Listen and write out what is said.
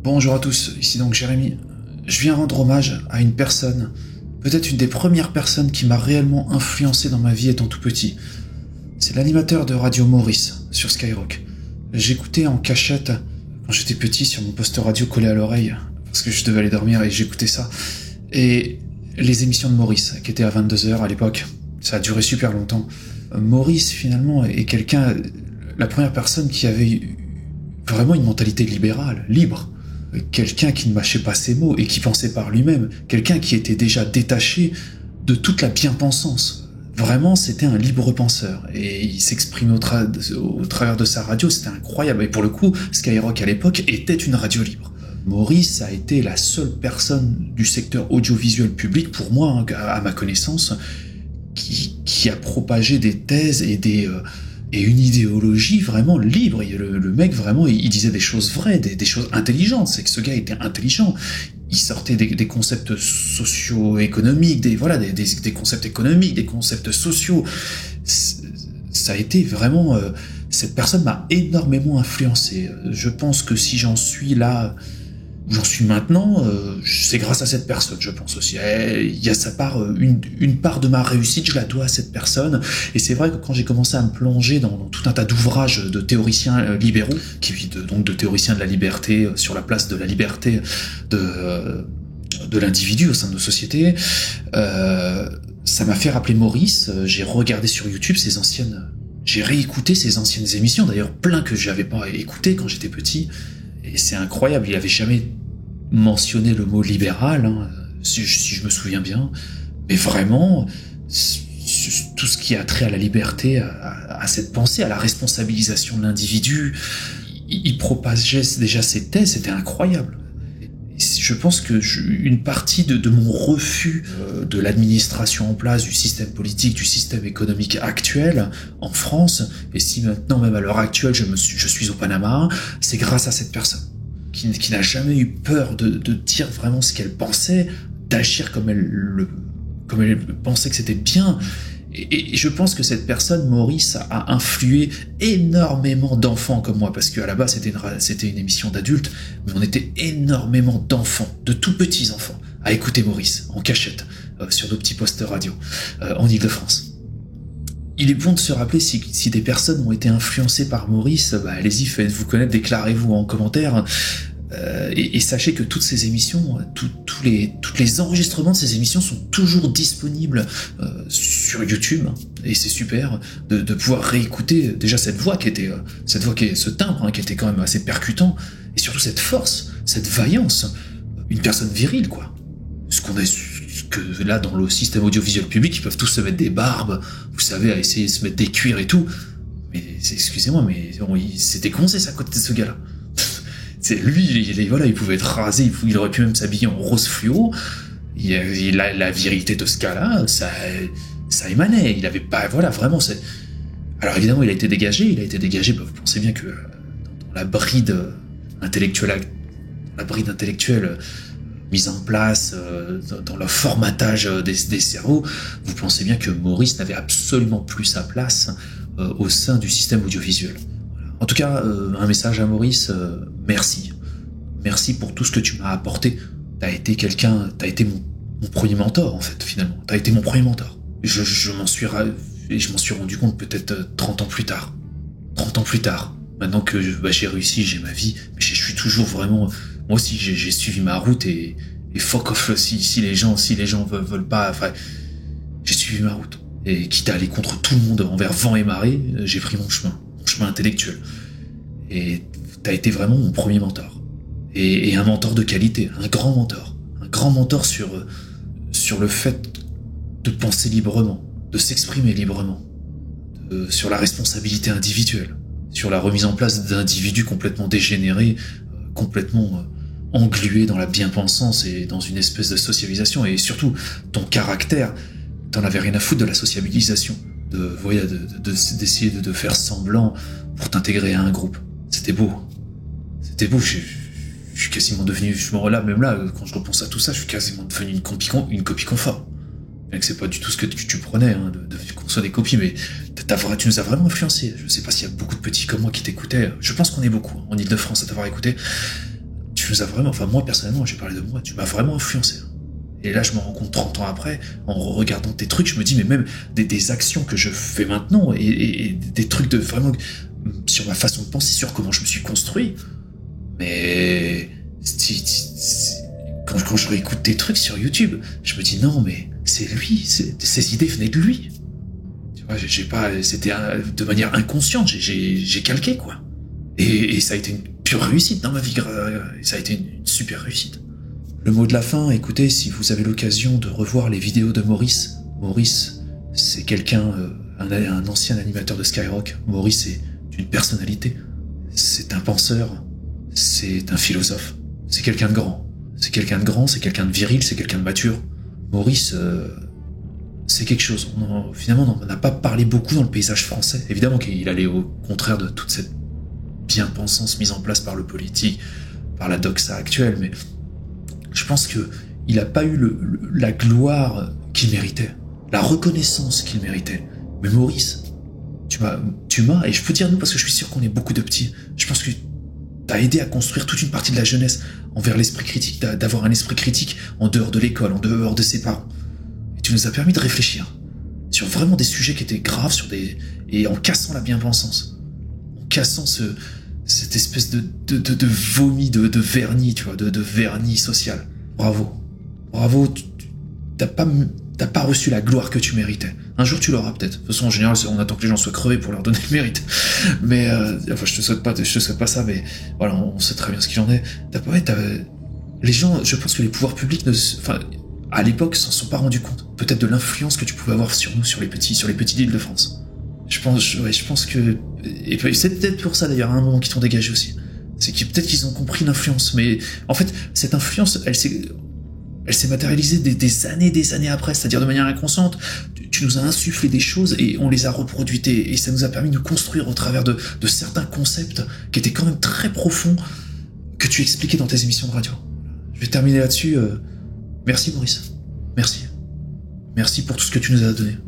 Bonjour à tous, ici donc Jérémy. Je viens rendre hommage à une personne, peut-être une des premières personnes qui m'a réellement influencé dans ma vie étant tout petit. C'est l'animateur de Radio Maurice, sur Skyrock. J'écoutais en cachette, quand j'étais petit, sur mon poste radio collé à l'oreille, parce que je devais aller dormir et j'écoutais ça. Et les émissions de Maurice, qui étaient à 22h à l'époque, ça a duré super longtemps. Maurice, finalement, est quelqu'un, la première personne qui avait eu vraiment une mentalité libérale, libre. Quelqu'un qui ne mâchait pas ses mots et qui pensait par lui-même. Quelqu'un qui était déjà détaché de toute la bien-pensance. Vraiment, c'était un libre penseur. Et il s'exprimait au travers de sa radio, c'était incroyable. Et pour le coup, Skyrock à l'époque était une radio libre. Maurice a été la seule personne du secteur audiovisuel public, pour moi, à ma connaissance, qui a propagé des thèses et une idéologie vraiment libre. Le mec, vraiment, il disait des choses vraies, des choses intelligentes. C'est que ce gars était intelligent. Il sortait des concepts socio-économiques, des concepts économiques, des concepts sociaux. Ça a été vraiment... cette personne m'a énormément influencé. Je pense que si j'en suis là... où j'en suis maintenant, c'est grâce à cette personne, je pense aussi. Il y a sa part, une part de ma réussite, je la dois à cette personne. Et c'est vrai que quand j'ai commencé à me plonger dans tout un tas d'ouvrages de théoriciens libéraux, donc de théoriciens de la liberté, sur la place de la liberté de l'individu au sein de nos sociétés, ça m'a fait rappeler Maurice. J'ai regardé sur YouTube j'ai réécouté ses anciennes émissions, d'ailleurs plein que j'avais pas écouté quand j'étais petit. Et c'est incroyable, il avait jamais mentionné le mot libéral, hein, si je me souviens bien, mais vraiment, tout ce qui a trait à la liberté, à cette pensée, à la responsabilisation de l'individu, il propageait déjà ses thèses, c'était incroyable. Et je pense que une partie de mon refus de l'administration en place, du système politique, du système économique actuel en France, et si maintenant même à l'heure actuelle je suis au Panama, c'est grâce à cette personne qui n'a jamais eu peur de dire vraiment ce qu'elle pensait, d'agir comme elle pensait que c'était bien. Et je pense que cette personne, Maurice, a influé énormément d'enfants comme moi, parce qu'à la base c'était une émission d'adultes, mais on était énormément d'enfants, de tout petits enfants, à écouter Maurice, en cachette, sur nos petits postes radio, en Ile-de-France. Il est bon de se rappeler, si des personnes ont été influencées par Maurice, allez-y, faites-vous connaître, déclarez-vous en commentaire, et sachez que toutes ces émissions, tous les enregistrements de ces émissions sont toujours disponibles sur YouTube, et c'est super de pouvoir réécouter déjà cette voix ce timbre, hein, qui était quand même assez percutant, et surtout cette force, cette vaillance, une personne virile, quoi. Que là, dans le système audiovisuel public, ils peuvent tous se mettre des barbes, vous savez, à essayer de se mettre des cuirs et tout, mais excusez-moi, mais c'était con, c'est ça, à côté de ce gars-là. Lui, il pouvait être rasé, il aurait pu même s'habiller en rose fluo. La virilité de ce gars-là, ça émanait. Il avait pas, vraiment, c'est. Alors évidemment, il a été dégagé. Vous pensez bien que dans la bride intellectuelle mise en place, dans le formatage des cerveaux, vous pensez bien que Maurice n'avait absolument plus sa place au sein du système audiovisuel. En tout cas, un message à Maurice, merci. Merci pour tout ce que tu m'as apporté. T'as été mon premier mentor, en fait, finalement. T'as été mon premier mentor. Je m'en suis rendu compte peut-être 30 ans plus tard. 30 ans plus tard. Maintenant que j'ai réussi, j'ai ma vie, mais je suis toujours vraiment... Moi aussi, j'ai suivi ma route et fuck off si les gens veulent pas... Enfin, j'ai suivi ma route. Et quitte à aller contre tout le monde envers vent et marée, j'ai pris mon chemin intellectuel. Et t'as été vraiment mon premier mentor. Et un mentor de qualité, un grand mentor sur le fait de penser librement, de s'exprimer librement, sur la responsabilité individuelle, sur la remise en place d'individus complètement dégénérés, complètement englués dans la bien-pensance et dans une espèce de socialisation, et surtout ton caractère, t'en avais rien à foutre de la sociabilisation, d'essayer de faire semblant pour t'intégrer à un groupe. C'était beau, je suis quasiment devenu, même là, quand je repense à tout ça, je suis quasiment devenu une copie conforme. Bien que c'est pas du tout ce que tu prenais, hein, qu'on soit des copies, mais tu nous as vraiment influencé. Je sais pas s'il y a beaucoup de petits comme moi qui t'écoutaient. Je pense qu'on est beaucoup, en Ile-de-France, à t'avoir écouté. tu nous as vraiment, enfin moi personnellement, j'ai parlé de moi, tu m'as vraiment influencé. Et là, je me rends compte 30 ans après, en regardant tes trucs, je me dis, mais même des actions que je fais maintenant, et des trucs de vraiment, sur ma façon de penser, sur comment je me suis construit, mais quand je réécoute tes trucs sur YouTube, je me dis, non, mais c'est lui, ces idées venaient de lui. Tu vois, j'ai pas, c'était de manière inconsciente, j'ai calqué, quoi. Et ça a été une pure réussite dans ma vie, ça a été une super réussite. Le mot de la fin, écoutez, si vous avez l'occasion de revoir les vidéos de Maurice, c'est quelqu'un, un ancien animateur de Skyrock. Maurice est une personnalité, c'est un penseur, c'est un philosophe, c'est quelqu'un de grand. C'est quelqu'un de grand, c'est quelqu'un de viril, c'est quelqu'un de mature. Maurice, c'est quelque chose. Finalement, on n'en a pas parlé beaucoup dans le paysage français. Évidemment qu'il allait au contraire de toute cette bien-pensance mise en place par le politique, par la doxa actuelle, mais je pense qu'il n'a pas eu la gloire qu'il méritait, la reconnaissance qu'il méritait. Mais Maurice, tu m'as, et je peux dire nous parce que je suis sûr qu'on est beaucoup de petits, je pense que t'as aidé à construire toute une partie de la jeunesse envers l'esprit critique, d'avoir un esprit critique en dehors de l'école, en dehors de ses parents. Et tu nous as permis de réfléchir sur vraiment des sujets qui étaient graves, et en cassant la bien-pensance, en cassant cette espèce de vomi, de vernis, tu vois, de vernis social. Bravo. T'as pas reçu la gloire que tu méritais. Un jour tu l'auras peut-être. De toute façon, en général, on attend que les gens soient crevés pour leur donner le mérite. Mais, enfin, je te souhaite pas ça, mais voilà, on sait très bien ce qu'il en est. Les gens, je pense que les pouvoirs publics à l'époque, s'en sont pas rendus compte. Peut-être de l'influence que tu pouvais avoir sur nous, sur les petits d'Île-de-France. Je pense que, et c'est peut-être pour ça d'ailleurs, à un moment qu'ils t'ont dégagé aussi. C'est que peut-être qu'ils ont compris l'influence, mais en fait, cette influence, elle s'est matérialisée des années après, c'est-à-dire de manière inconsciente. Tu nous as insufflé des choses et on les a reproduites, et ça nous a permis de construire au travers de certains concepts qui étaient quand même très profonds, que tu expliquais dans tes émissions de radio. Je vais terminer là-dessus. Merci Maurice. Merci pour tout ce que tu nous as donné.